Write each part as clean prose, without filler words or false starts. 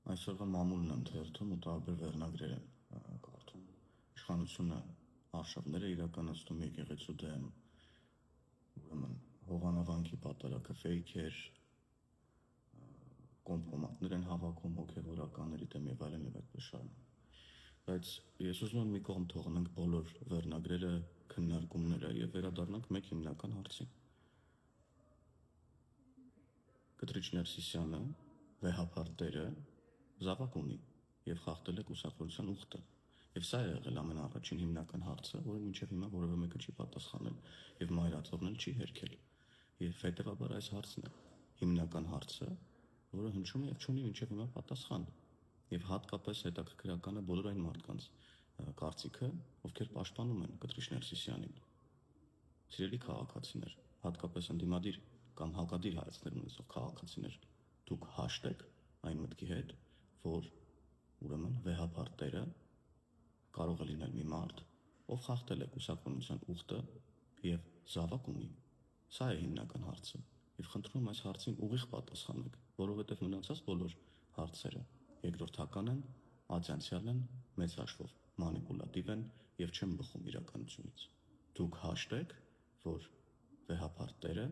Այսօրվա մամուլն եմ թերթում ու տարբեր վերնագրեր եմ կարդում։ Իշխանությունը արշավները իրականացնում եկեղեցու դեմ, ուրեմն հովանավանքի պատարակը ֆեյք էր, կոմպրոմատներ են հավաքում հոգևորականների դեմ եւ այլն եւ այդպես շարունակ։ Բայց ես ուզում եմ մի կողմ թողնենք բոլոր վերնագրերը, քննարկումները եւ վերադառնանք մեկ հիմնական հարցին։ Կտրիչ Ներսիսյանը, վեհափառ տերը, զավակ ունի եւ խախտել է կուսակցության ուխտը։ Եվ սա է եղել ամենաառաջին հիմնական հարցը, որը մինչև հիմա որևէ մեկը չի պատասխանել եւ մայրացողն էլ չի հերքել։ Եվ հետեւաբար այս հարցն է հիմնական հարցը, որը հնչում է եւ չունի մինչև հիմա պատասխան։ Եվ հատկապես հետաքրքրական է բոլոր այն մարդկանց կարծիքը, ովքեր պաշտպանում են Կտրիչ Ներսիսյանին։ Սիրելի քաղաքացիներ, հատկապես ընդդիմադիր կամ հակադիր հայացքներ ունեցող քաղաքացիներ, դուք հաշտ եք այն մտքի հետ, որ ուրեմն վեհափառ տերը կարող է լինել մի մարդ, ով խախտել է կուսակցության ուխտը եւ զավակ ունի։ Սա է հիմնական հարցը։ Եվ խնդրում եմ այս հարցին ուղիղ պատասխանեք, որովհետեւ մնացած բոլոր հարցերը երկրորդական են, ատյանցիալ են, մեծ հաշվով մանիպուլատիվ են եւ չեն բխում իրականությունից։ Դուք հաշտ եք, որ վեհափառ տերը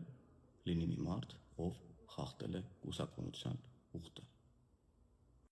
լինի մի մարդ, ով խախտել է կուսակցության ուխտը։